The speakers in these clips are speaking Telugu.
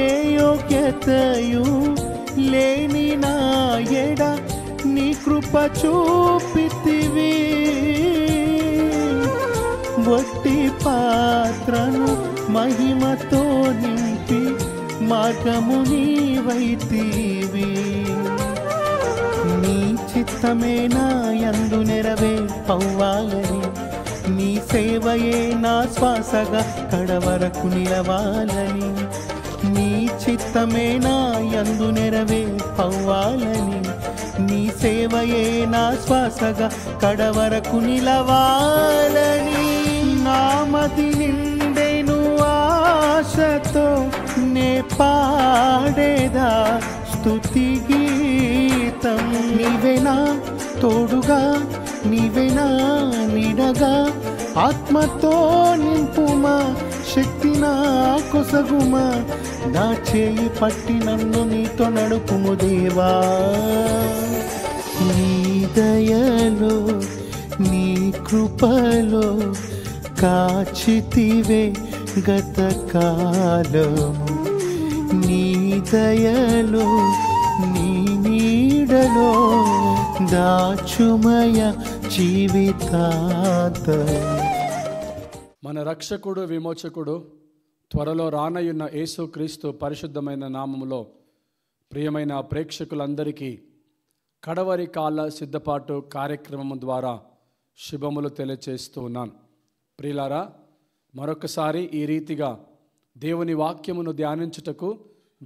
ఏ యోగ్యతయు లేని నా ఎడ నీ కృప చూపితివి. వట్టి పాత్రను మహిమతో నింపి మార్గము నీవైతివి. నీ చిత్తమే నా యందు నెరవేర్పవ్వాలని, నీ సేవయే నా శ్వాసగా కడవరకు నిలవాలని. నీ చిత్తమే నా యందు నెరవేర్పవ్వాలని, నీ సేవయే నా శ్వాసగా కడవరకు నిలవాలని. నామది నిండెను ఆశతో నే పాడేదా స్తుతి గీతం. నీవేనా తోడుగా, నీవేనా నీడగా, ఆత్మతో నింపుమా, శక్తి నా కొసగుమా. నా చేయి పట్టి నన్ను నీతో నడుపుము దేవా. నీ దయలో నీ కృపలో కాచితివే గతకాలము. నీ దయలో నీ నీడలో దాచుమయ జీవితాంతం. మన రక్షకుడు విమోచకుడు త్వరలో రానయున్న యేసుక్రీస్తు పరిశుద్ధమైన నామములో ప్రియమైన ప్రేక్షకులందరికీ కడవరి కాల సిద్ధపాటు కార్యక్రమం ద్వారా శుభములు తెలియచేస్తూ ఉన్నాను. ప్రియులారా, మరొకసారి ఈ రీతిగా దేవుని వాక్యమును ధ్యానించుటకు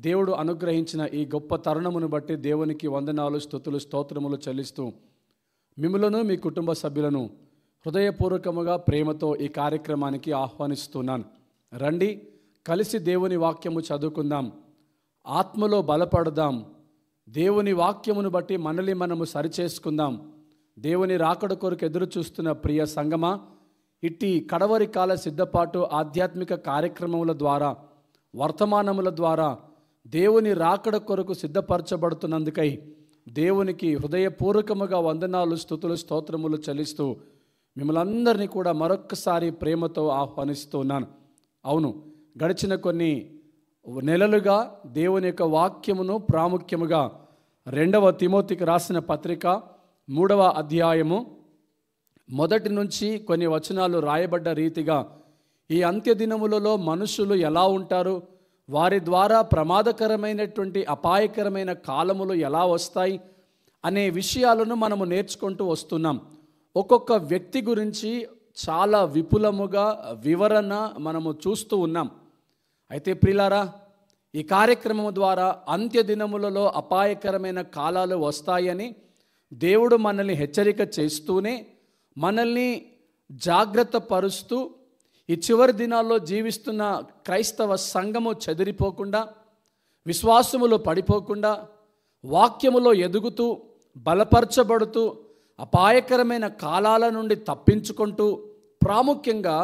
దేవుడు అనుగ్రహించిన ఈ గొప్ప తరుణమును బట్టి దేవునికి వందనాలు, స్తుతులు, స్తోత్రములు చెల్లిస్తూ మిమ్ములను మీ కుటుంబ సభ్యులను హృదయపూర్వకముగా ప్రేమతో ఈ కార్యక్రమానికి ఆహ్వానిస్తున్నాను. రండి, కలిసి దేవుని వాక్యము చదువుకుందాం, ఆత్మలో బలపడదాం, దేవుని వాక్యమును బట్టి మనల్ని మనము సరిచేసుకుందాం. దేవుని రాకడ కొరకు ఎదురు చూస్తున్న ప్రియ సంగమా, ఇట్టి కడవరి కాల సిద్ధపాటు ఆధ్యాత్మిక కార్యక్రమముల ద్వారా, వర్తమానముల ద్వారా దేవుని రాకడ కొరకు సిద్ధపరచబడుతున్నందుకై దేవునికి హృదయపూర్వకముగా వందనాలు, స్తుతులు, స్తోత్రములు చెల్లిస్తూ మిమ్మల్ని కూడా మరొక్కసారి ప్రేమతో ఆహ్వానిస్తున్నాను. అవును, గడిచిన కొన్ని నెలలుగా దేవుని యొక్క వాక్యమును ప్రాముఖ్యముగా 2వ తిమోతికి రాసిన పత్రిక 3వ అధ్యాయము మొదటి నుంచి కొన్ని వచనాలు రాయబడ్డ రీతిగా ఈ అంత్య దినములలో మనుషులు ఎలా ఉంటారు, వారి ద్వారా ప్రమాదకరమైనటువంటి అపాయకరమైన కాలములు ఎలా వస్తాయి అనే విషయాలను మనము నేర్చుకుంటూ వస్తున్నాం. ఒక్కొక్క వ్యక్తి గురించి చాలా విపులముగా వివరణ మనము చూస్తూ ఉన్నాం. అయితే ప్రియులారా, ఈ కార్యక్రమం ద్వారా అంత్య దినములలో అపాయకరమైన కాలాలు వస్తాయని దేవుడు మనల్ని హెచ్చరిక చేస్తూనే మనల్ని జాగ్రత్త పరుస్తూ ఈ చివరి దినాల్లో జీవిస్తున్న క్రైస్తవ సంఘము చెదిరిపోకుండా, విశ్వాసములో పడిపోకుండా, వాక్యములో ఎదుగుతూ బలపరచబడుతూ అపాయకరమైన కాలాల నుండి తప్పించుకుంటూ, ప్రాముఖ్యంగా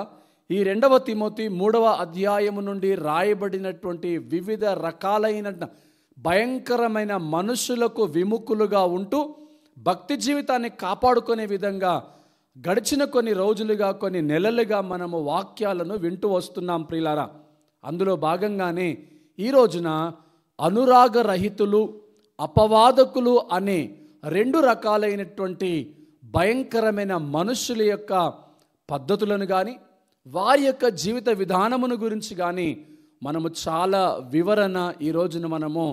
ఈ 2వ తిమోతి 3వ అధ్యాయము నుండి రాయబడినటువంటి వివిధ రకాలైన భయంకరమైన మనుషులకు విముఖులుగా ఉంటూ భక్తి జీవితాన్ని కాపాడుకునే విధంగా గడిచిన కొన్ని రోజులుగా, కొన్ని నెలలుగా మనము వాక్యాలను వింటూ వస్తున్నాం ప్రియులారా. అందులో భాగంగానే ఈ రోజున అనురాగరహితులు, అపవాదకులు అనే 2 రకాలైనటువంటి భయంకరమైన మనుషుల యొక్క పద్ధతులను కానీ, వారి యొక్క జీవిత విధానమును గురించి కానీ మనము చాలా వివరణ ఈ రోజున మనము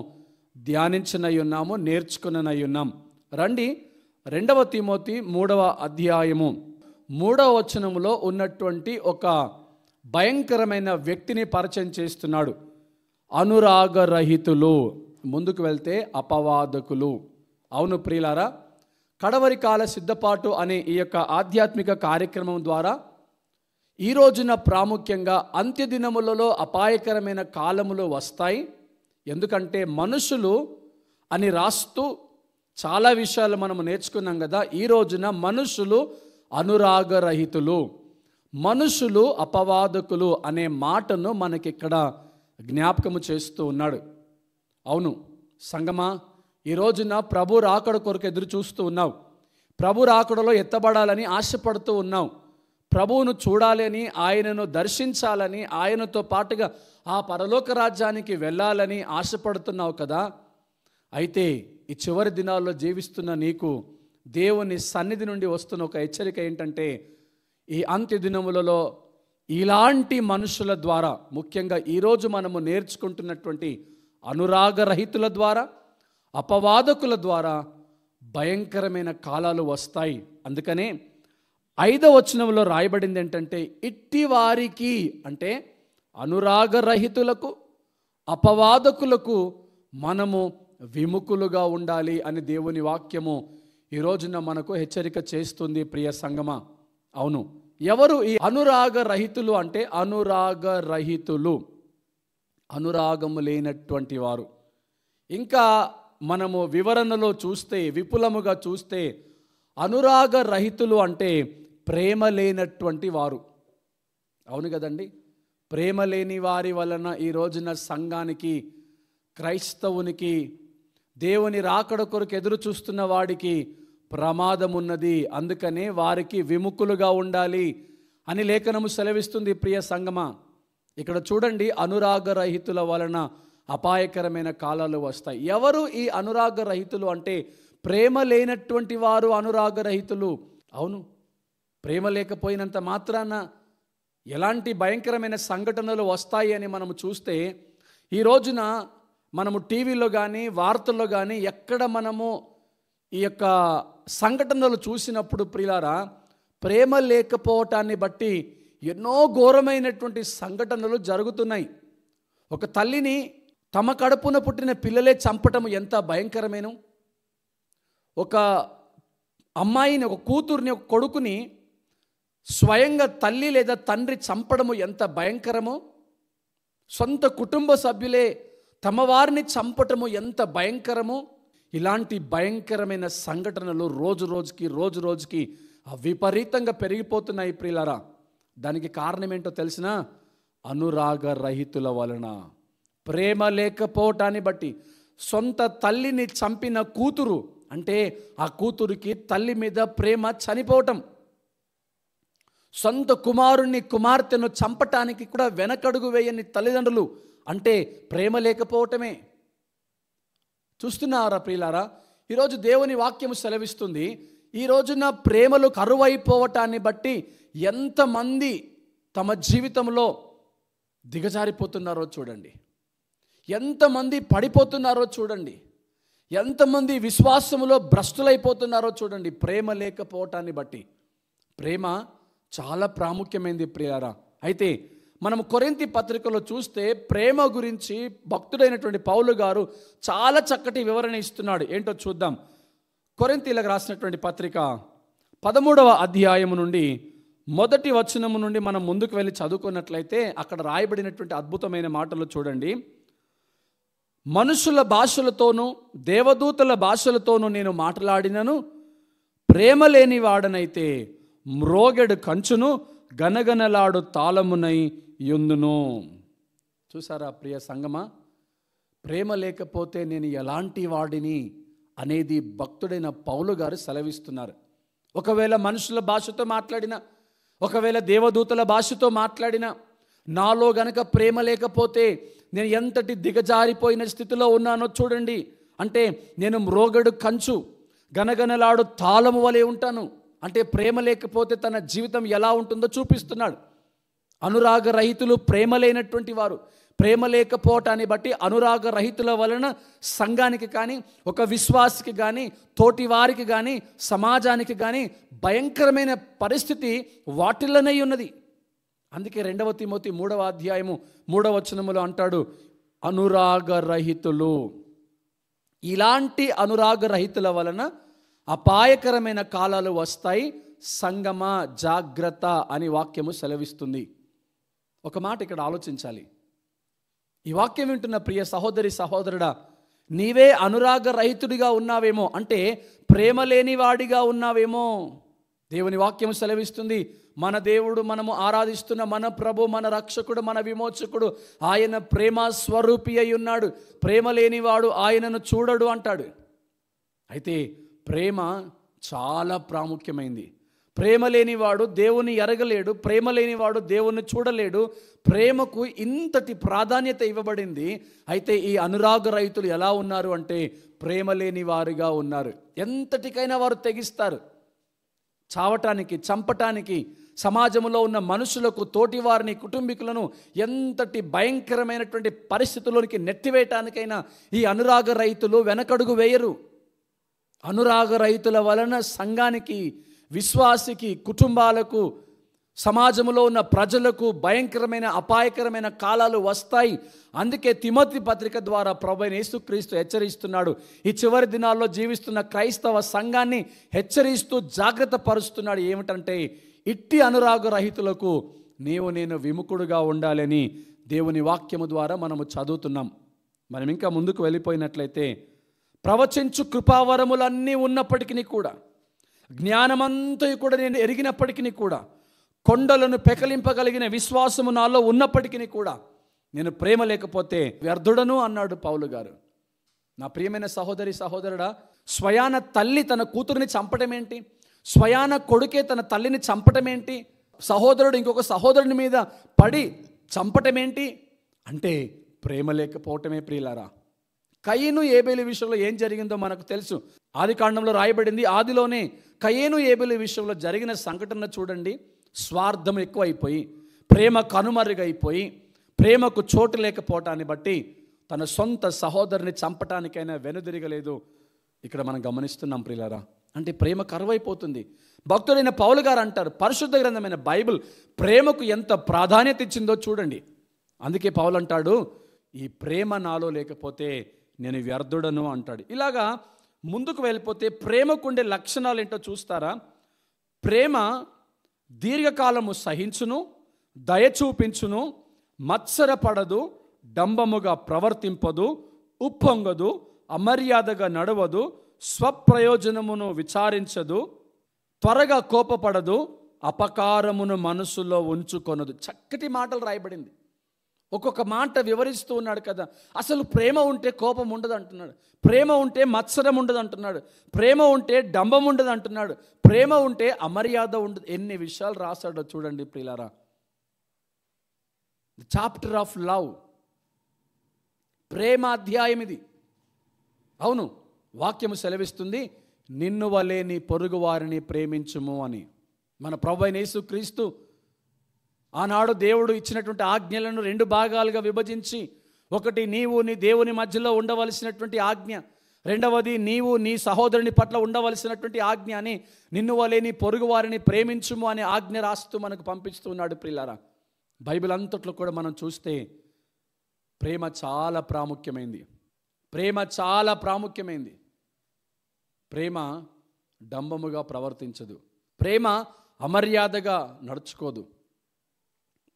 ధ్యానించనై ఉన్నాము, నేర్చుకునై ఉన్నాం. రండి, 2వ తిమోతి 3వ అధ్యాయము 3వ వచనములో ఉన్నటువంటి ఒక భయంకరమైన వ్యక్తిని పరిచయం చేస్తున్నాడు. అనురాగరహితులు, ముందుకు వెళ్తే అపవాదకులు. అవును ప్రియులారా, కడవరి కాల సిద్ధపాటు అనే ఈ యొక్క ఆధ్యాత్మిక కార్యక్రమం ద్వారా ఈ రోజున ప్రాముఖ్యంగా అంత్య దినములలో అపాయకరమైన కాలములు వస్తాయి. ఎందుకంటే మనుషులు అని రాస్తూ చాలా విషయాలు మనము నేర్చుకున్నాం కదా. ఈ రోజున మనుషులు అనురాగరహితులు, మనుషులు అపవాదకులు అనే మాటను మనకిక్కడ జ్ఞాపకము చేస్తూ ఉన్నాడు. అవును సంగమా, ఈ రోజున ప్రభు రాకడ కొరకు ఎదురు చూస్తూ ఉన్నావు. ప్రభు రాకడలో ఎత్తబడాలని ఆశపడుతూ ఉన్నావు. ప్రభువును చూడాలని, ఆయనను దర్శించాలని, ఆయనతో పాటుగా ఆ పరలోక రాజ్యానికి వెళ్ళాలని ఆశపడుతున్నావు కదా. అయితే ఈ చివరి దినాల్లో జీవిస్తున్న నీకు దేవుని సన్నిధి నుండి వస్తున్న ఒక హెచ్చరిక ఏంటంటే, ఈ అంత్య దినములలో ఇలాంటి మనుషుల ద్వారా, ముఖ్యంగా ఈరోజు మనము నేర్చుకుంటున్నటువంటి అనురాగరహితుల ద్వారా, అపవాదకుల ద్వారా భయంకరమైన కాలాలు వస్తాయి. అందుకనే 5వ వచనంలో రాయబడింది ఏంటంటే, ఇట్టి వారికి అంటే అనురాగరహితులకు, అపవాదకులకు మనము విముఖులుగా ఉండాలి అని దేవుని వాక్యము ఈ రోజున మనకు హెచ్చరిక చేస్తుంది. ప్రియ సంగమా, అవును, ఎవరు ఈ అనురాగరహితులు అంటే, అనురాగరహితులు అనురాగము లేనటువంటి వారు. ఇంకా మనము వివరణలో చూస్తే, విపులముగా చూస్తే, అనురాగరహితులు అంటే ప్రేమ లేనటువంటి వారు. అవును కదండి. ప్రేమ లేని వారి వలన ఈ రోజున సంఘానికి, క్రైస్తవునికి, దేవుని రాకడ కొరకు ఎదురు చూస్తున్న వాడికి ప్రమాదం ఉన్నది. అందుకనే వారికి విముఖులుగా ఉండాలి అని లేఖనము సెలవిస్తుంది. ప్రియ సంగమా, ఇక్కడ చూడండి, అనురాగరహితుల వలన అపాయకరమైన కాలాలు వస్తాయి. ఎవరు ఈ అనురాగరహితులు అంటే, ప్రేమ లేనటువంటి వారు అనురాగరహితులు. అవును, ప్రేమ లేకపోయినంత మాత్రాన ఎలాంటి భయంకరమైన సంఘటనలు వస్తాయి అని మనము చూస్తే, ఈ రోజున మనము టీవీలో కానీ వార్తల్లో కానీ ఎక్కడ మనము ఈ యొక్క సంఘటనలు చూసినప్పుడు ప్రియులారా, ప్రేమ లేకపోవటాన్ని బట్టి ఎన్నో ఘోరమైనటువంటి సంఘటనలు జరుగుతున్నాయి. ఒక తల్లిని తమ కడుపున పుట్టిన పిల్లలే చంపటం ఎంత భయంకరమేను. ఒక అమ్మాయిని, ఒక కూతుర్ని, ఒక కొడుకుని స్వయంగా తల్లి లేదా తండ్రి చంపడము ఎంత భయంకరమో, సొంత కుటుంబ సభ్యులే తమ వారిని చంపటము ఎంత భయంకరమో. ఇలాంటి భయంకరమైన సంఘటనలు రోజు రోజుకి విపరీతంగా పెరిగిపోతున్నాయి ప్రియులారా. దానికి కారణం ఏంటో తెలిసిన, అనురాగరహితుల వలన, ప్రేమ లేకపోవటాన్ని బట్టి. సొంత తల్లిని చంపిన కూతురు అంటే ఆ కూతురికి తల్లి మీద ప్రేమ చనిపోవటం, సొంత కుమారుణ్ణి, కుమార్తెను చంపటానికి కూడా వెనకడుగు వేయని తల్లిదండ్రులు అంటే ప్రేమ లేకపోవటమే. చూస్తున్నారా ప్రియులారా, ఈరోజు దేవుని వాక్యము సెలవిస్తుంది, ఈ రోజున ప్రేమలు కరువైపోవటాన్ని బట్టి ఎంతమంది తమ జీవితంలో దిగజారిపోతున్నారో చూడండి, ఎంతమంది పడిపోతున్నారో చూడండి, ఎంతమంది విశ్వాసములో భ్రష్టులైపోతున్నారో చూడండి. ప్రేమ లేకపోవటాన్ని బట్టి. ప్రేమ చాలా ప్రాముఖ్యమైనది ప్రియారా. అయితే మనం కొరింథీ పత్రికలో చూస్తే ప్రేమ గురించి భక్తుడైనటువంటి పౌలు గారు చాలా చక్కటి వివరణ ఇస్తున్నాడు. ఏంటో చూద్దాం. కొరింథీలకు రాసినటువంటి పత్రిక 13వ అధ్యాయము నుండి 1వ వచనము నుండి మనం ముందుకు వెళ్ళి చదువుకున్నట్లయితే అక్కడ రాయబడినటువంటి అద్భుతమైన మాటలు చూడండి. మనుషుల భాషలతోనూ దేవదూతల భాషలతోనూ నేను మాట్లాడినను, ప్రేమ లేని వాడనైతే మ్రోగెడు కంచును గనగనలాడు తాళమునై యుందును. చూసారా ప్రియ సంగమా, ప్రేమ లేకపోతే నేను ఎలాంటి వాడిని అనేది భక్తుడైన పౌలు గారు సెలవిస్తున్నారు. ఒకవేళ మనుషుల భాషతో మాట్లాడినా, ఒకవేళ దేవదూతల భాషతో మాట్లాడినా, నాలో గనక ప్రేమ లేకపోతే నేను ఎంతటి దిగజారిపోయిన స్థితిలో ఉన్నానో చూడండి. అంటే నేను మ్రోగడు కంచు, గనగనలాడు తాళము వలె ఉంటాను. అంటే ప్రేమ లేకపోతే తన జీవితం ఎలా ఉంటుందో చూపిస్తున్నాడు. అనురాగరహితులు ప్రేమ లేనటువంటి వారు. ప్రేమ లేకపోవటాన్ని బట్టి అనురాగరహితుల వలన సంఘానికి కానీ, ఒక విశ్వాసికి కానీ, తోటి వారికి కానీ, సమాజానికి కానీ భయంకరమైన పరిస్థితి వాటిల్లనై ఉన్నది. అందుకే 2వ తిమోతి 3వ అధ్యాయము 3వ వచనములో అంటాడు, అనురాగరహితులు. ఇలాంటి అనురాగరహితుల వలన అపాయకరమైన కాలాలు వస్తాయి, సంగమ జాగ్రత్త అని వాక్యము సెలవిస్తుంది. ఒక మాట ఇక్కడ ఆలోచించాలి. ఈ వాక్యం వింటున్న ప్రియ సహోదరి సహోదరుడా, నీవే అనురాగరహితుడిగా ఉన్నావేమో, అంటే ప్రేమ లేని వాడిగా ఉన్నావేమో. దేవుని వాక్యం సెలవిస్తుంది, మన దేవుడు, మనము ఆరాధిస్తున్న మన ప్రభు, మన రక్షకుడు, మన విమోచకుడు, ఆయన ప్రేమ స్వరూపి అయి ఉన్నాడు. ప్రేమ లేనివాడు ఆయనను చూడడు అంటాడు. అయితే ప్రేమ చాలా ప్రాముఖ్యమైంది. ప్రేమ లేనివాడు దేవుని ఎరగలేడు, ప్రేమ లేనివాడు దేవుని చూడలేడు. ప్రేమకు ఇంతటి ప్రాధాన్యత ఇవ్వబడింది. అయితే ఈ అనురాగ రైతులు ఎలా ఉన్నారు అంటే ప్రేమ లేని వారుగా ఉన్నారు. ఎంతటికైనా వారు తెగిస్తారు. చావటానికి, చంపటానికి, సమాజంలో ఉన్న మనుషులకు, తోటివారిని, కుటుంబీకులను ఎంతటి భయంకరమైనటువంటి పరిస్థితుల్లోనికి నెట్టివేయటానికైనా ఈ అనురాగ రైతులు వెనకడుగు వేయరు. అనురాగ రైతుల వలన సంఘానికి, విశ్వాసికి, కుటుంబాలకు, సమాజంలో ఉన్న ప్రజలకు భయంకరమైన అపాయకరమైన కాలాలు వస్తాయి. అందుకే తిమోతి పత్రిక ద్వారా ప్రభువైన యేసుక్రీస్తు హెచ్చరిస్తున్నాడు. ఈ చివరి దినాల్లో జీవిస్తున్న క్రైస్తవ సంఘాన్ని హెచ్చరిస్తూ జాగ్రత్త పరుస్తున్నాడు. ఏమిటంటే ఇట్టి అనురాగ రహితులకు నేను విముఖుడుగా ఉండాలని దేవుని వాక్యము ద్వారా మనము చదువుతున్నాం. మనం ఇంకా ముందుకు వెళ్ళిపోయినట్లయితే ప్రవచించు కృపావరములన్నీ ఉన్నప్పటికీ కూడా, జ్ఞానమంతా కూడా నేను ఎరిగినప్పటికీ కూడా, కొండలను పెకలింపగలిగిన విశ్వాసము నాలో ఉన్నప్పటికీ కూడా నేను ప్రేమ లేకపోతే వ్యర్థుడను అన్నాడు పౌలు గారు. నా ప్రియమైన సహోదరి, సహోదరుడా, స్వయాన తల్లి తన కూతురిని చంపడం ఏంటి? స్వయాన కొడుకే తన తల్లిని చంపటం ఏంటి? సహోదరుడు ఇంకొక సహోదరుని మీద పడి చంపటం ఏంటి అంటే ప్రేమ లేకపోవటమే ప్రియులారా. కయీను ఏబేలు విషయంలో ఏం జరిగిందో మనకు తెలుసు. ఆది కాండంలో రాయబడింది. ఆదిలోనే కయీను ఏబేలు విషయంలో జరిగిన సంఘటన చూడండి. స్వార్థం ఎక్కువైపోయి, ప్రేమ కనుమరుగైపోయి, ప్రేమకు చోటు లేకపోవటాన్ని బట్టి తన సొంత సహోదరుని చంపటానికైనా వెనుదిరగలేదు. ఇక్కడ మనం గమనిస్తున్నాం ప్రియులారా. అంటే ప్రేమ కరువైపోతుంది. భక్తుడైన పౌలు గారు అంటారు, పరిశుద్ధ గ్రంథమైన బైబిల్ ప్రేమకు ఎంత ప్రాధాన్యత ఇచ్చిందో చూడండి. అందుకే పౌలు అంటాడు, ఈ ప్రేమ నాలో లేకపోతే నేను వ్యర్థుడను అంటాడు. ఇలాగా ముందుకు వెళ్ళిపోతే ప్రేమకుండే లక్షణాలు ఏంటో చూస్తారా? ప్రేమ దీర్ఘకాలము సహించును, దయ చూపించును, మత్సరపడదు, డంబముగా ప్రవర్తింపదు, ఉప్పొంగదు, అమర్యాదగా నడవదు, స్వప్రయోజనమును విచారించదు, త్వరగా కోపపడదు, అపకారమును మనసులో ఉంచుకొనదు. చక్కటి మాటలు రాయబడింది. ఒక్కొక్క మాట వివరిస్తూ ఉన్నాడు కదా. అసలు ప్రేమ ఉంటే కోపం ఉండదు అంటున్నాడు, ప్రేమ ఉంటే మత్సరం ఉండదు అంటున్నాడు, ప్రేమ ఉంటే డంబం ఉండదు అంటున్నాడు, ప్రేమ ఉంటే అమర్యాద ఉండదు. ఎన్ని విషయాలు రాశాడో చూడండి ప్రియులారా. చాప్టర్ ఆఫ్ లవ్, ప్రేమ అధ్యాయం ఇది. అవును, వాక్యము సెలవిస్తుంది, నిన్ను వలె నీ పొరుగు వారిని ప్రేమించుము అని. మన ప్రభువైన యేసుక్రీస్తు ఆనాడు దేవుడు ఇచ్చినటువంటి ఆజ్ఞలను 2 భాగాలుగా విభజించి, ఒకటి నీవు నీ దేవుని మధ్యలో ఉండవలసినటువంటి ఆజ్ఞ, రెండవది నీవు నీ సహోదరుని పట్ల ఉండవలసినటువంటి ఆజ్ఞ అని, నిన్ను వలె నీ పొరుగు వారిని ప్రేమించుము అనే ఆజ్ఞ రాస్తూ మనకు పంపిస్తూ ఉన్నాడు ప్రియులారా. బైబిల్ అంతట్లో కూడా మనం చూస్తే ప్రేమ చాలా ప్రాముఖ్యమైంది. ప్రేమ చాలా ప్రాముఖ్యమైంది. ప్రేమ డంబముగా ప్రవర్తించదు, ప్రేమ అమర్యాదగా నడుచుకోదు,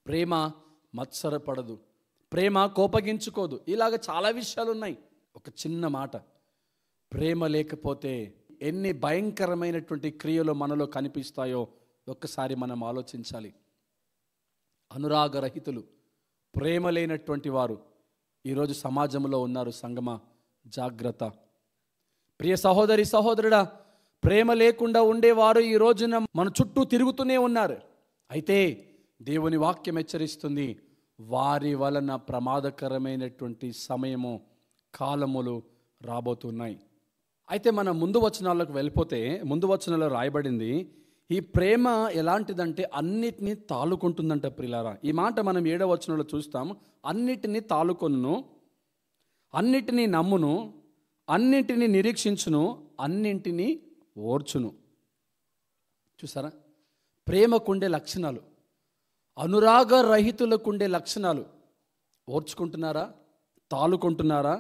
ప్రేమ మత్సరపడదు, ప్రేమ కోపగించుకోదు. ఇలాగ చాలా విషయాలు ఉన్నాయి. ఒక చిన్న మాట, ప్రేమ లేకపోతే ఎన్ని భయంకరమైనటువంటి క్రియలు మనలో కనిపిస్తాయో ఒక్కసారి మనం ఆలోచించాలి. అనురాగరహితులు, ప్రేమ లేనటువంటి వారు ఈరోజు సమాజంలో ఉన్నారు. సంగమా, జాగ్రత్త. ప్రియ సహోదరి, సహోదరుడా, ప్రేమ లేకుండా ఉండేవారు ఈ రోజున మన చుట్టూ తిరుగుతూనే ఉన్నారు. అయితే దేవుని వాక్యం హెచ్చరిస్తుంది, వారి వలన ప్రమాదకరమైనటువంటి సమయము, కాలములు రాబోతున్నాయి. అయితే మనం ముందు వచనాలకు వెళ్ళిపోతే, ముందు వచనాల్లో రాయబడింది, ఈ ప్రేమ ఎలాంటిదంటే అన్నిటినీ తాలుకుంటుందంట ప్రియులారా. ఈ మాట మనం 7వ వచనంలో చూస్తాం. అన్నిటినీ తాలుకొనును, అన్నిటినీ నమ్మును, అన్నింటినీ నిరీక్షించును, అన్నింటినీ ఓర్చును. చూసారా, ప్రేమకుండే లక్షణాలు, అనురాగ రహితులకుండే లక్షణాలు. ఓర్చుకుంటున్నారా? తాలుకుంటున్నారా?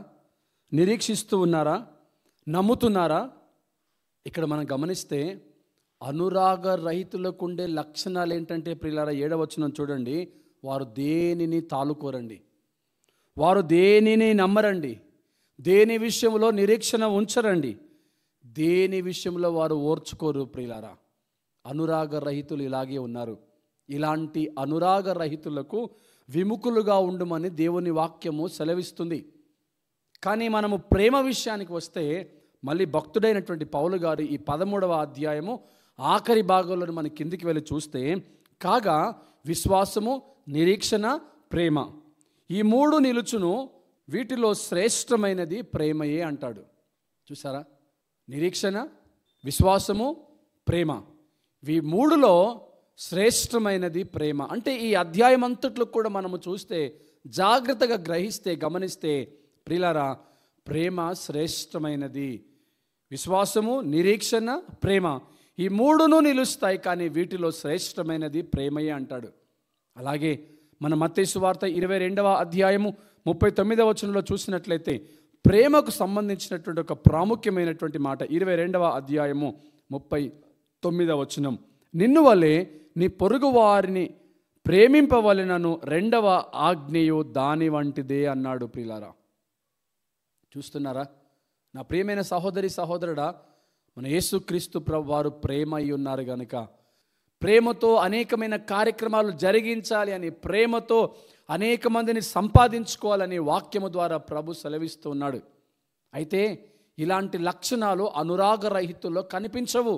నిరీక్షిస్తూ ఉన్నారా? నమ్ముతున్నారా? ఇక్కడ మనం గమనిస్తే అనురాగ రహితులకుండే లక్షణాలు ఏంటంటే ప్రియులారా, 7వ వచనం చూడండి, వారు దేనిని తాలుకోరండి, వారు దేనిని నమ్మరండి, దేని విషయంలో నిరీక్షణ ఉంచరండి, దేని విషయంలో వారు ఓర్చుకోరు ప్రియులారా. అనురాగ రహితులు ఇలాగే ఉన్నారు. ఇలాంటి అనురాగ రహితులకు విముఖులుగా ఉండమని దేవుని వాక్యము సెలవిస్తుంది. కానీ మనము ప్రేమ విషయానికి వస్తే మళ్ళీ భక్తుడైనటువంటి పౌలు గారు ఈ 13వ అధ్యాయము ఆఖరి భాగంలో మనం కిందికి వెళ్ళి చూస్తే, కాగా విశ్వాసము, నిరీక్షణ, ప్రేమ, ఈ మూడు నిలుచును, వీటిలో శ్రేష్టమైనది ప్రేమయే అంటాడు. చూసారా? నిరీక్షణ, విశ్వాసము, ప్రేమ, ఈ మూడులో శ్రేష్టమైనది ప్రేమ. అంటే ఈ అధ్యాయం అంతట్లో కూడా మనము చూస్తే, జాగ్రత్తగా గ్రహిస్తే, గమనిస్తే ప్రియులారా, ప్రేమ శ్రేష్టమైనది. విశ్వాసము, నిరీక్షణ, ప్రేమ, ఈ మూడును నిలుస్తాయి, కానీ వీటిలో శ్రేష్టమైనది ప్రేమయే అంటాడు. అలాగే మన మత్తయి సువార్త 22వ అధ్యాయము 39వ వచనంలో చూసినట్లయితే ప్రేమకు సంబంధించినటువంటి ఒక ప్రాముఖ్యమైనటువంటి మాట. 22వ అధ్యాయము 39వ వచనం, నిన్ను వలె నీ పొరుగు వారిని ప్రేమింపవలెనను రెండవ ఆజ్ఞయు దాని వంటిదే అన్నాడు. ప్రియులారా, చూస్తున్నారా? నా ప్రియమైన సహోదరి సహోదరుడా, మన యేసుక్రీస్తు ప్రభు వారు ప్రేమ అయి ఉన్నారు గనుక, ప్రేమతో అనేకమైన కార్యక్రమాలు జరిగించాలి అని, ప్రేమతో అనేక మందిని సంపాదించుకోవాలని వాక్యము ద్వారా ప్రభు సెలవిస్తూ ఉన్నాడు. అయితే ఇలాంటి లక్షణాలు అనురాగరహితుల్లో కనిపించవు.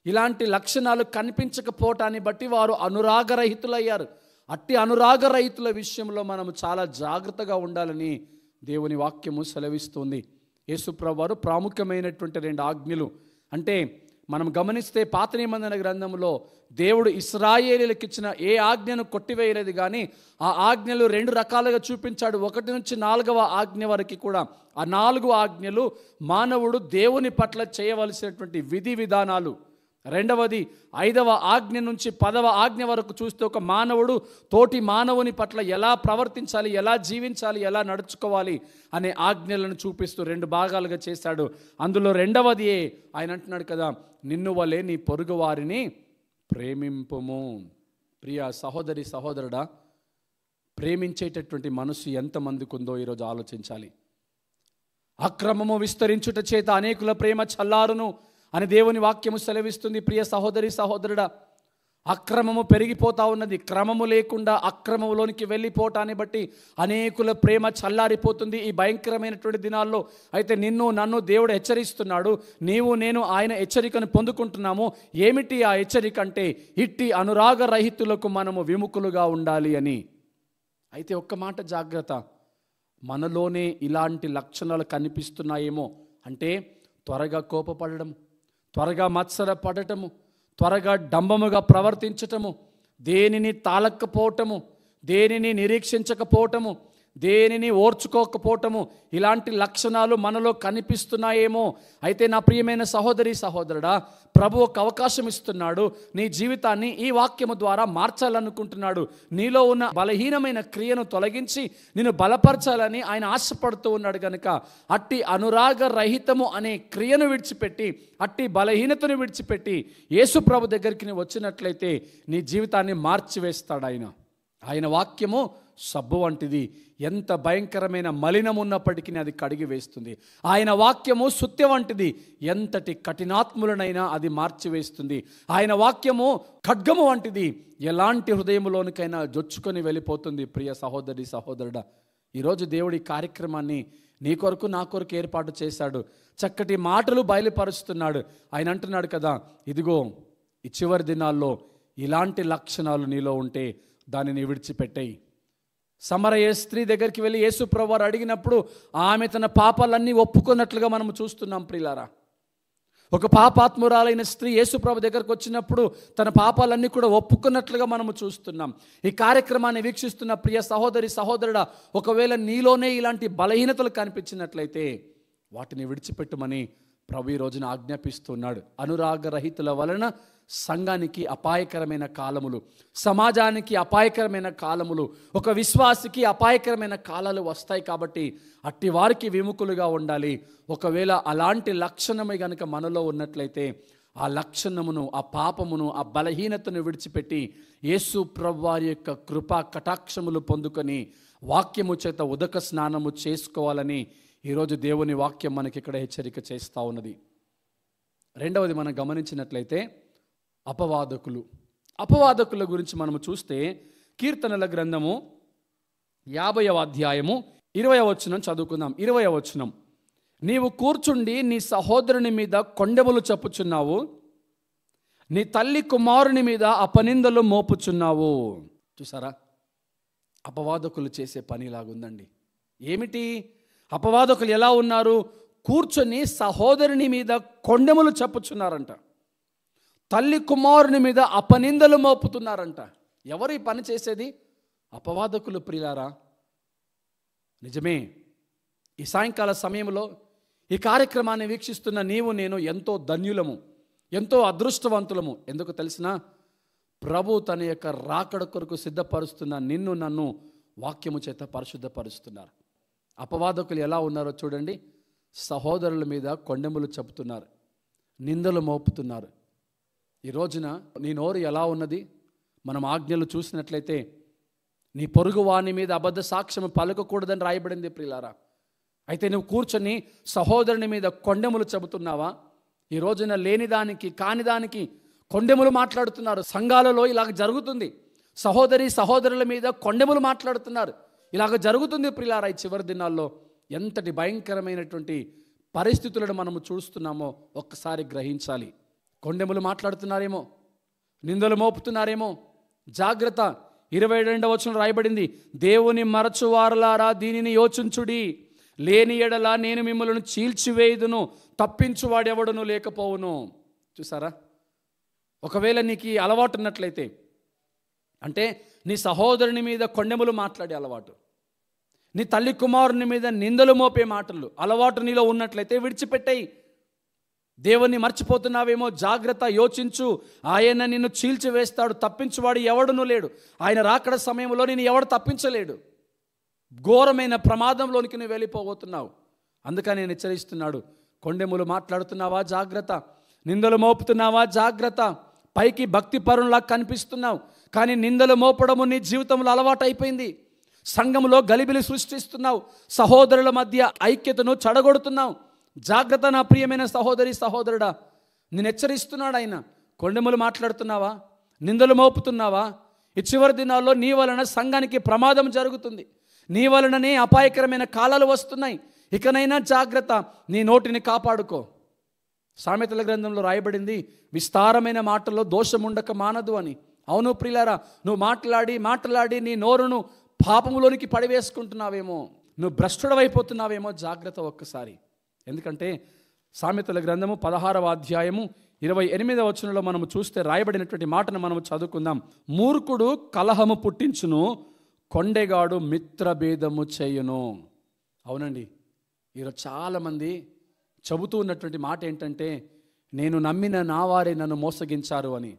ఇలాంటి లక్షణాలు కనిపించకపోవటాన్ని బట్టి వారు అనురాగరహితులయ్యారు. అట్టి అనురాగరహితుల విషయంలో మనము చాలా జాగ్రత్తగా ఉండాలని దేవుని వాక్యము సెలవిస్తుంది. యేసుప్రభు వారు ప్రాముఖ్యమైనటువంటి 2 ఆజ్ఞలు, అంటే మనం గమనిస్తే పాత నిబంధన గ్రంథంలో దేవుడు ఇశ్రాయేలీలకు ఇచ్చిన ఏ ఆజ్ఞను కొట్టివేయలేదు, కానీ ఆ ఆజ్ఞలు 2 రకాలుగా చూపించాడు. 1 నుంచి 4వ ఆజ్ఞ వరకు కూడా ఆ 4 ఆజ్ఞలు మానవుడు దేవుని పట్ల చేయవలసినటువంటి విధి విధానాలు. రెండవది 5వ ఆజ్ఞ నుంచి 10వ ఆజ్ఞ వరకు చూస్తే ఒక మానవుడు తోటి మానవుని పట్ల ఎలా ప్రవర్తించాలి, ఎలా జీవించాలి, ఎలా నడుచుకోవాలి అనే ఆజ్ఞలను చూపిస్తూ 2 భాగాలుగా చేశాడు. అందులో రెండవది ఆయన అంటున్నాడు కదా, నిన్ను వలె నీ పొరుగు వారిని ప్రేమింపుము. ప్రియ సహోదరి సహోదరుడా, ప్రేమించేటటువంటి మనసు ఎంతమందికి ఉందో ఈరోజు ఆలోచించాలి. అక్రమము విస్తరించుట చేత అనేకుల ప్రేమ చల్లారును అని దేవుని వాక్యము సెలవిస్తుంది. ప్రియ సహోదరి సహోదరుడా, అక్రమము పెరిగిపోతా ఉన్నది. క్రమము లేకుండా అక్రమంలోనికి వెళ్ళిపోవటాన్ని బట్టి అనేకుల ప్రేమ చల్లారిపోతుంది ఈ భయంకరమైనటువంటి దినాల్లో. అయితే నిన్ను నన్ను దేవుడు హెచ్చరిస్తున్నాడు. నీవు నేను ఆయన హెచ్చరికను పొందుకుంటున్నాము. ఏమిటి ఆ హెచ్చరిక అంటే, ఇట్టి అనురాగరహితులకు మనము విముఖులుగా ఉండాలి అని. అయితే ఒక్క మాట జాగ్రత్త, మనలోనే ఇలాంటి లక్షణాలు కనిపిస్తున్నాయేమో. అంటే త్వరగా కోపపడడం, త్వరగా మత్సరపడటము, త్వరగా డంబముగా ప్రవర్తించటము, దేనిని తాళకపోవటము, దేనిని నిరీక్షించకపోవటము, దేనిని ఓర్చుకోకపోవటము, ఇలాంటి లక్షణాలు మనలో కనిపిస్తున్నాయేమో. అయితే నా ప్రియమైన సహోదరి సహోదరుడా, ప్రభు ఒక అవకాశం ఇస్తున్నాడు. నీ జీవితాన్ని ఈ వాక్యము ద్వారా మార్చాలనుకుంటున్నాడు. నీలో ఉన్న బలహీనమైన క్రియను తొలగించి నిన్ను బలపరచాలని ఆయన ఆశపడుతూ ఉన్నాడు కనుక, అట్టి అనురాగ రహితము అనే క్రియను విడిచిపెట్టి, అట్టి బలహీనతను విడిచిపెట్టి యేసు ప్రభు దగ్గరికి నువ్వు వచ్చినట్లయితే నీ జీవితాన్ని మార్చివేస్తాడు ఆయన. ఆయన వాక్యము సబ్బు వంటిది. ఎంత భయంకరమైన మలినం ఉన్నప్పటికీ అది కడిగి వేస్తుంది. ఆయన వాక్యము సుత్య వంటిది. ఎంతటి కఠినాత్ములనైనా అది మార్చివేస్తుంది. ఆయన వాక్యము ఖడ్గము వంటిది. ఎలాంటి హృదయంలోనికైనా జొచ్చుకొని వెళ్ళిపోతుంది. ప్రియ సహోదరి సహోదరుడా, ఈరోజు దేవుడి కార్యక్రమాన్ని నీ కొరకు నా కొరకు ఏర్పాటు చేశాడు. చక్కటి మాటలు బయలుపరుస్తున్నాడు. ఆయన అంటున్నాడు కదా, ఇదిగో ఈ చివరి దినాల్లో ఇలాంటి లక్షణాలు నీలో ఉంటే దానిని విడిచిపెట్టేయి. సమరయ స్త్రీ దగ్గరికి వెళ్ళి యేసు ప్రభువారు అడిగినప్పుడు ఆమె తన పాపాలన్నీ ఒప్పుకున్నట్లుగా మనం చూస్తున్నాం. ప్రియులారా, ఒక పాపాత్మురాలైన స్త్రీ యేసు ప్రభు దగ్గరకు వచ్చినప్పుడు తన పాపాలన్నీ కూడా ఒప్పుకున్నట్లుగా మనము చూస్తున్నాం. ఈ కార్యక్రమాన్ని వీక్షిస్తున్న ప్రియ సహోదరి సహోదరుడా, ఒకవేళ నీలోనే ఇలాంటి బలహీనతలు కనిపించినట్లయితే వాటిని విడిచిపెట్టమని ప్రభు ఈ రోజున ఆజ్ఞాపిస్తున్నాడు. అనురాగరహితుల వలన సంఘానికి అపాయకరమైన కాలములు, సమాజానికి అపాయకరమైన కాలములు, ఒక విశ్వాసికి అపాయకరమైన కాలాలు వస్తాయి. కాబట్టి అట్టి వారికి విముఖులుగా ఉండాలి. ఒకవేళ అలాంటి లక్షణమే గనుక మనలో ఉన్నట్లయితే ఆ లక్షణమును, ఆ పాపమును, ఆ బలహీనతను విడిచిపెట్టి యేసు ప్రభువారి యొక్క కృపా కటాక్షములు పొందుకొని వాక్యము చేత ఉదక స్నానము చేసుకోవాలని ఈరోజు దేవుని వాక్యం మనకి ఇక్కడ హెచ్చరిక చేస్తూ ఉన్నది. రెండవది మనం గమనించినట్లయితే అపవాదకుల గురించి మనము చూస్తే కీర్తనల గ్రంథము 50వ అధ్యాయము 20వ వచనం చదువుకుందాం. 20వ వచనం, నీవు కూర్చుండి నీ సహోదరుని మీద కొండెములు చెప్పుచున్నావు, నీ తల్లి కుమారుని మీద అపనిందలు మోపుచున్నావు. చూసారా, అపవాదకులు చేసే పని ఇలాగుందండి. ఏమిటి? అపవాదకులు ఎలా ఉన్నారు? కూర్చొని సహోదరుని మీద కొండెములు చెప్పుచున్నారంట. తల్లి కుమారుని మీద అపనిందలు మోపుతున్నారంట. ఎవరు ఈ పని చేసేది? అపవాదకులు ప్రియులారా. నిజమే, ఈ సాయంకాల సమయంలో ఈ కార్యక్రమాన్ని వీక్షిస్తున్న నీవు నేను ఎంతో ధన్యులము, ఎంతో అదృష్టవంతులము. ఎందుకు తెలిసినా, ప్రభు తన యొక్క రాకడ కొరకు సిద్ధపరుస్తున్న నిన్ను నన్ను వాక్యము చేత పరిశుద్ధపరుస్తున్నారు. అపవాదకులు ఎలా ఉన్నారో చూడండి. సహోదరుల మీద కొండెములు చెబుతున్నారు, నిందలు మోపుతున్నారు. ఈ రోజున నీ నోరు ఎలా ఉన్నది? మనం ఆజ్ఞలు చూసినట్లయితే నీ పొరుగు వాని మీద అబద్ధ సాక్ష్యం పలకకూడదని రాయబడింది ప్రియులారా. అయితే నువ్వు కూర్చొని సహోదరుని మీద కొండెములు చెబుతున్నావా? ఈ రోజున లేనిదానికి కానిదానికి కొండెములు మాట్లాడుతున్నారు. సంఘాలలో ఇలాగ జరుగుతుంది. సహోదరుల మీద కొండెములు మాట్లాడుతున్నారు. ఇలాగ జరుగుతుంది ప్రియులారా. ఈ చివరి దినాల్లో ఎంతటి భయంకరమైనటువంటి పరిస్థితులను మనము చూస్తున్నామో ఒక్కసారి గ్రహించాలి. కొండెములు మాట్లాడుతున్నారేమో, నిందలు మోపుతున్నారేమో. జాగ్రత్త. 22వ వచనం రాయబడింది, దేవుని మరచువారలారా దీనిని యోచించుడి, లేని ఎడల నేను మిమ్మల్ని చీల్చివేయుదును, తప్పించువాడెవడును లేకపోవును. చూసారా, ఒకవేళ నీకు ఈ అలవాటు ఉన్నట్లయితే, అంటే నీ సహోదరుని మీద కొండెములు మాట్లాడే అలవాటు, నీ తల్లి కుమారుని మీద నిందలు మోపే మాటలు అలవాటు నీలో ఉన్నట్లయితే విడిచిపెట్టేయి. దేవుణ్ణి మర్చిపోతున్నావేమో. జాగ్రత్త, యోచించు. ఆయన నిన్ను చీల్చివేస్తాడు, తప్పించువాడు ఎవడునూ లేడు. ఆయన రాకడ సమయంలో నేను ఎవడు తప్పించలేడు. ఘోరమైన ప్రమాదంలోనికి నువ్వు వెళ్ళిపోబోతున్నావు. అందుకని నేను హెచ్చరిస్తున్నాడు. కొండెములు మాట్లాడుతున్నావా? జాగ్రత్త. నిందలు మోపుతున్నావా? జాగ్రత్త. పైకి భక్తి పరునిలా కనిపిస్తున్నావు, కానీ నిందలు మోపడము నీ జీవితంలో అలవాటు అయిపోయింది. సంఘంలో గలిబిలి సృష్టిస్తున్నావు, సహోదరుల మధ్య ఐక్యతను చెడగొడుతున్నావు. జాగ్రత్త నా ప్రియమైన సహోదరి సహోదరుడా, నేను హెచ్చరిస్తున్నాడు ఆయన. కొండెములు మాట్లాడుతున్నావా? నిందలు మోపుతున్నావా? ఈ చివరి దినాల్లో నీ వలన సంఘానికి ప్రమాదం జరుగుతుంది. నీ వలననే అపాయకరమైన కాలాలు వస్తున్నాయి. ఇకనైనా జాగ్రత్త, నీ నోటిని కాపాడుకో. సామెతల గ్రంథంలో రాయబడింది, విస్తారమైన మాటల్లో దోషముండక మానదు అని. అవును ప్రియులారా, నువ్వు మాట్లాడి నీ నోరును పాపములోనికి పడివేసుకుంటున్నావేమో, నువ్వు భ్రష్టుడవైపోతున్నావేమో. జాగ్రత్త ఒక్కసారి. ఎందుకంటే సామెతల గ్రంథము 16వ అధ్యాయము 28వ వచనంలో మనము చూస్తే రాయబడినటువంటి మాటను మనము చదువుకుందాం. మూర్ఖుడు కలహము పుట్టించును, కొండెగాడు మిత్రభేదము చేయును. అవునండి, ఈరోజు చాలామంది చెబుతూ ఉన్నటువంటి మాట ఏంటంటే, నేను నమ్మిన నా వారే నన్ను మోసగించారు అని.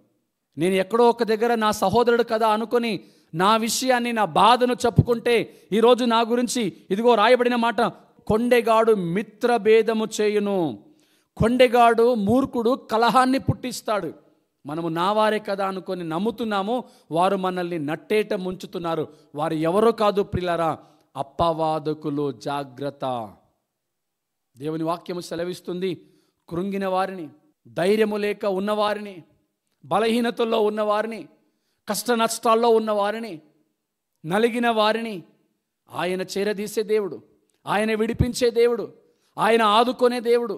నేను ఎక్కడో ఒక దగ్గర నా సహోదరుడు కదా అనుకొని నా విషయాన్ని, నా బాధను చెప్పుకుంటే ఈరోజు నా గురించి ఇదిగో రాయబడిన మాట, కొండెగాడు మిత్రభేదము చేయును. కొండెగాడు, మూర్ఖుడు కలహాన్ని పుట్టిస్తాడు. మనము నా వారే కదా అనుకొని నమ్ముతున్నాము, వారు మనల్ని నట్టేట ముంచుతున్నారు. వారు ఎవరో కాదు ప్రియులారా, అపవాదకులు. జాగ్రత్త. దేవుని వాక్యము సెలవిస్తుంది, కృంగిన వారిని, ధైర్యము లేక ఉన్నవారిని, బలహీనతల్లో ఉన్నవారిని, కష్ట నష్టాల్లో ఉన్నవారిని, నలిగిన వారిని ఆయన చేరదీసే దేవుడు, ఆయన విడిపించే దేవుడు, ఆయన ఆదుకునే దేవుడు.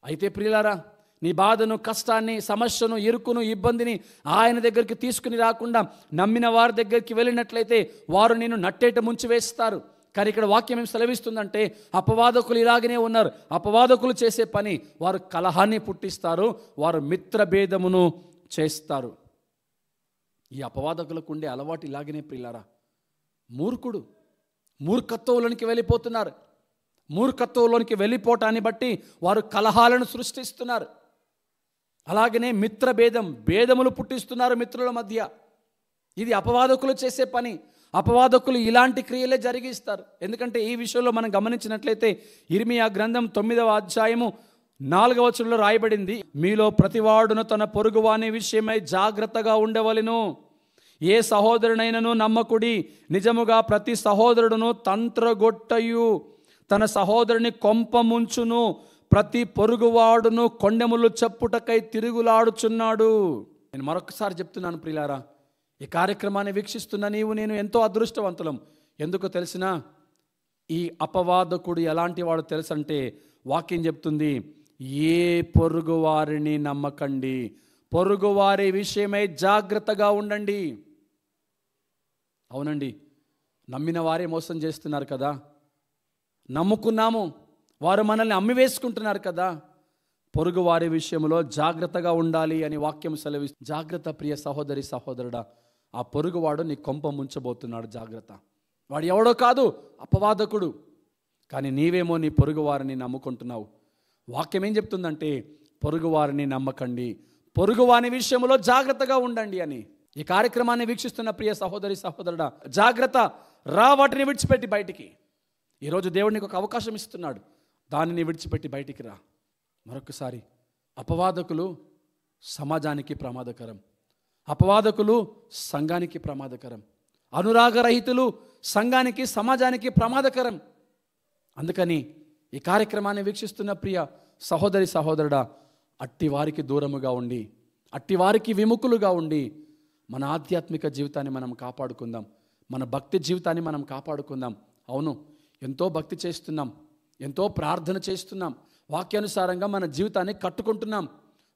అయితే ప్రియులారా, నీ బాధను, కష్టాన్ని, సమస్యను, ఇరుకును, ఇబ్బందిని ఆయన దగ్గరికి తీసుకుని రాకుండా నమ్మిన వారి దగ్గరికి వెళ్ళినట్లయితే వారు నిన్ను నట్టేట ముంచివేస్తారు. కానీ ఇక్కడ వాక్యం ఏం సెలవిస్తుందంటే, అపవాదకులు ఇలాగనే ఉన్నారు. అపవాదకులు చేసే పని, వారు కలహాన్ని పుట్టిస్తారు, వారు మిత్రభేదమును చేస్తారు. ఈ అపవాదకులకు ఉండే అలవాటు ఇలాగనే ప్రియులారా. మూర్ఖత్వంలోనికి వెళ్ళిపోతున్నారు. మూర్ఖత్వంలోనికి వెళ్ళిపోవటాన్ని బట్టి వారు కలహాలను సృష్టిస్తున్నారు. అలాగనే భేదములు పుట్టిస్తున్నారు మిత్రుల మధ్య. ఇది అపవాదకులు చేసే పని. అపవాదకులు ఇలాంటి క్రియలే జరిగిస్తారు. ఎందుకంటే ఈ విషయంలో మనం గమనించినట్లయితే ఇర్మియా గ్రంథం 9వ అధ్యాయము 4వ వచనంలో రాయబడింది, మీలో ప్రతివాడును తన పొరుగువాని విషయమై జాగ్రత్తగా ఉండవలెను. ఏ సహోదరునైనను నమ్మకుడి, నిజముగా ప్రతి సహోదరుడును తంత్రగొట్టయు తన సహోదరుని కొంపముంచును, ప్రతి పొరుగువాడును కొండెములు చెప్పుటకై తిరుగులాడుచున్నాడు. నేను మరొకసారి చెప్తున్నాను ప్రియులారా, ఈ కార్యక్రమాన్ని వీక్షిస్తున్న నీవు నేను ఎంతో అదృష్టవంతులం. ఎందుకు తెలిసినా, ఈ అపవాదకుడు ఎలాంటి వాడు తెలుసంటే, వాక్యం చెప్తుంది, ఏ పొరుగు వారిని నమ్మకండి. పొరుగువారి విషయమై జాగ్రత్తగా ఉండండి. అవునండి, నమ్మిన వారే మోసం చేస్తున్నారు కదా, నమ్ముకున్నాము, వారు మనల్ని అమ్మివేసుకుంటున్నారు కదా. పొరుగు వారి విషయంలో జాగ్రత్తగా ఉండాలి అని వాక్యం సెలవిస్తుంది. జాగ్రత్త ప్రియ సహోదరి సహోదరుడా, ఆ పొరుగువాడు నీ కొంప ముంచబోతున్నాడు. జాగ్రత్త. వాడు ఎవడో కాదు, అపవాదకుడు. కానీ నీవేమో నీ పొరుగు వారిని నమ్ముకుంటున్నావు. వాక్యం ఏం చెప్తుందంటే పొరుగు వారిని నమ్మకండి, పొరుగు వారి విషయంలో జాగ్రత్తగా ఉండండి అని. ఈ కార్యక్రమాన్ని వీక్షిస్తున్న ప్రియ సహోదరి సహోదరుడా, జాగ్రత్త. రా, వాటిని విడిచిపెట్టి బయటికి. ఈరోజు దేవుడు నీకు ఒక అవకాశం ఇస్తున్నాడు, దానిని విడిచిపెట్టి బయటికి రా. మరొకసారి, అపవాదకులు సమాజానికి ప్రమాదకరం, అపవాదకులు సంఘానికి ప్రమాదకరం, అనురాగరహితులు సంఘానికి సమాజానికి ప్రమాదకరం. అందుకని ఈ కార్యక్రమాన్ని వీక్షిస్తున్న ప్రియ సహోదరి సహోదరుడా, అట్టి వారికి దూరముగా ఉండి, అట్టి వారికి విముఖులుగా ఉండి మన ఆధ్యాత్మిక జీవితాన్ని మనం కాపాడుకుందాం, మన భక్తి జీవితాన్ని మనం కాపాడుకుందాం. అవును, ఎంతో భక్తి చేస్తున్నాం, ఎంతో ప్రార్థన చేస్తున్నాం, వాక్యానుసారంగా మన జీవితాన్ని కట్టుకుంటున్నాం,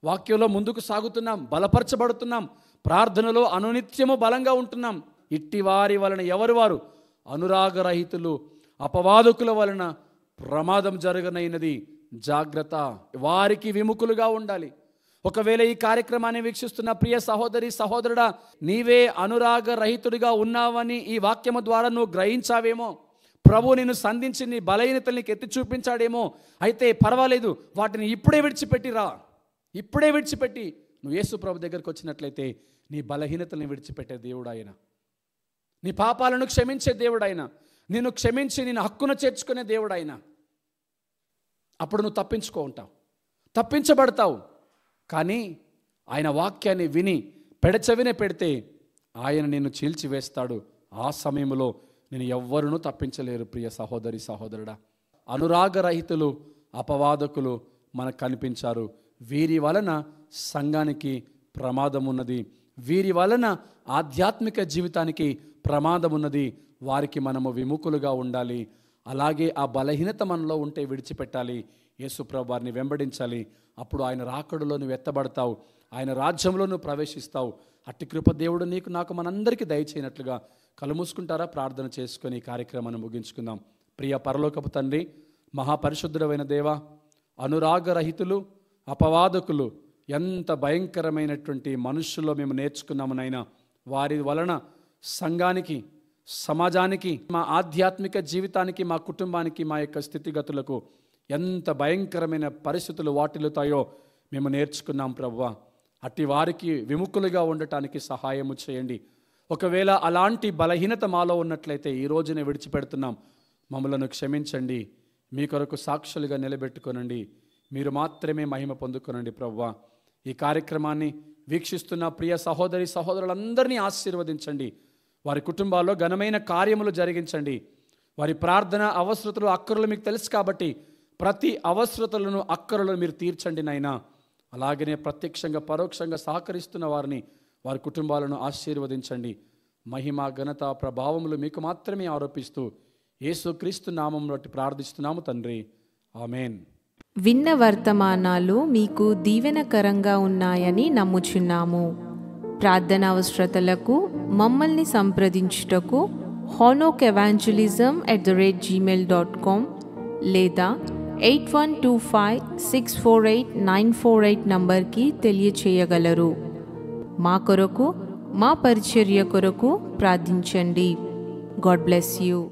వాక్యంలో ముందుకు సాగుతున్నాం, బలపరచబడుతున్నాం, ప్రార్థనలో అనునిత్యము బలంగా ఉంటున్నాం. ఇట్టి వారి వలన ఎవరు వారు? అనురాగరహితులు, అపవాదకుల వలన ప్రమాదం జరగనైనది. జాగ్రత్త. వారికి విముఖులుగా ఉండాలి. ఒకవేళ ఈ కార్యక్రమాన్ని వీక్షిస్తున్న ప్రియ సహోదరి సహోదరుడా, నీవే అనురాగరహితుడిగా ఉన్నావని ఈ వాక్యము ద్వారా నువ్వు గ్రహించావేమో, ప్రభు నిన్ను సంధించి నీ బలహీనతల్ని ఎత్తి చూపించాడేమో. అయితే పర్వాలేదు, వాటిని ఇప్పుడే విడిచిపెట్టిరా. ఇప్పుడే విడిచిపెట్టి నువ్వు యేసు ప్రభు దగ్గరికి వచ్చినట్లయితే నీ బలహీనతల్ని విడిచిపెట్టే దేవుడు ఆయన, నీ పాపాలను క్షమించే దేవుడు ఆయన, నిన్ను క్షమించి నేను హక్కున చేర్చుకునే దేవుడు ఆయన. అప్పుడు నువ్వు తప్పించుకో ఉంటావు, తప్పించబడతావు. కానీ ఆయన వాక్యాన్ని విని పెడచెవినే పెడితే ఆయన నిన్ను చీల్చివేస్తాడు. ఆ సమయంలో నేను ఎవ్వరునూ తప్పించలేరు. ప్రియ సహోదరి సహోదరుడా, అనురాగరహితులు, అపవాదకులు మనకు కనిపించారు. వీరి వలన సంఘానికి ప్రమాదం ఉన్నది, వీరి వలన ఆధ్యాత్మిక జీవితానికి ప్రమాదం ఉన్నది. వారికి మనము విముఖులుగా ఉండాలి. అలాగే ఆ బలహీనత మనలో ఉంటే విడిచిపెట్టాలి, యేసుప్రభు వారిని వెంబడించాలి. అప్పుడు ఆయన రాకడలో నువ్వు ఎత్తబడతావు, ఆయన రాజ్యంలో నువ్వు ప్రవేశిస్తావు. అట్టి కృప దేవుడు నీకు నాకు మనందరికీ దయచేయనట్లుగా. కళ్ళు మూసుకుంటారా? ప్రార్థన చేసుకొని ఈ కార్యక్రమాన్ని ముగించుకుందాం. ప్రియ పరలోకపు తండ్రి, మహాపరిశుద్ధుడైన దేవా, అనురాగరహితులు, అపవాదకులు ఎంత భయంకరమైనటువంటి మనుషుల్లో మేము నేర్చుకున్నాము నైనా. వారి వలన సంఘానికి, సమాజానికి, మా ఆధ్యాత్మిక జీవితానికి, మా కుటుంబానికి, మా యొక్క స్థితిగతులకు ఎంత భయంకరమైన పరిస్థితులు వాటిల్లుతాయో మేము నేర్చుకున్నాం ప్రభువా. అట్టి వారికి విముఖులుగా ఉండటానికి సహాయము చేయండి. ఒకవేళ అలాంటి బలహీనత మాలో ఉన్నట్లయితే ఈ రోజునే విడిచిపెడుతున్నాం, మమ్మలను క్షమించండి. మీ కొరకు సాక్షులుగా నిలబెట్టుకొనండి. మీరు మాత్రమే మహిమ పొందుకొనండి ప్రభువా. ఈ కార్యక్రమాన్ని వీక్షిస్తున్న ప్రియ సహోదరి సహోదరులందరినీ ఆశీర్వదించండి. వారి కుటుంబాల్లో ఘనమైన కార్యములు జరిగించండి. వారి ప్రార్థన అవసరతలు, అక్కరలు మీకు తెలుసు కాబట్టి ప్రతి అవసరతలను, అక్కరలను మీరు తీర్చండి నాయనా. అలాగనే ప్రత్యక్షంగా పరోక్షంగా సహకరిస్తున్న వారిని, వారి కుటుంబాలను ఆశీర్వదించండి. మహిమ, ఘనత, ప్రభావములు మీకు మాత్రమే ఆరోపిస్తూ యేసుక్రీస్తు నామం బట్టి ప్రార్థిస్తున్నాము తండ్రి, ఆమేన్. విన్న వర్తమానాలు మీకు దీవెనకరంగా ఉన్నాయని నమ్ముచున్నాము. ప్రార్థన అవసరతలకు మమ్మల్ని సంప్రదించుటకు honokevangelism@gmail.com లేదా 8125648948 నంబర్కి తెలియచేయగలరు. మా కొరకు, మా పరిచర్య కొరకు ప్రార్థించండి. God bless you.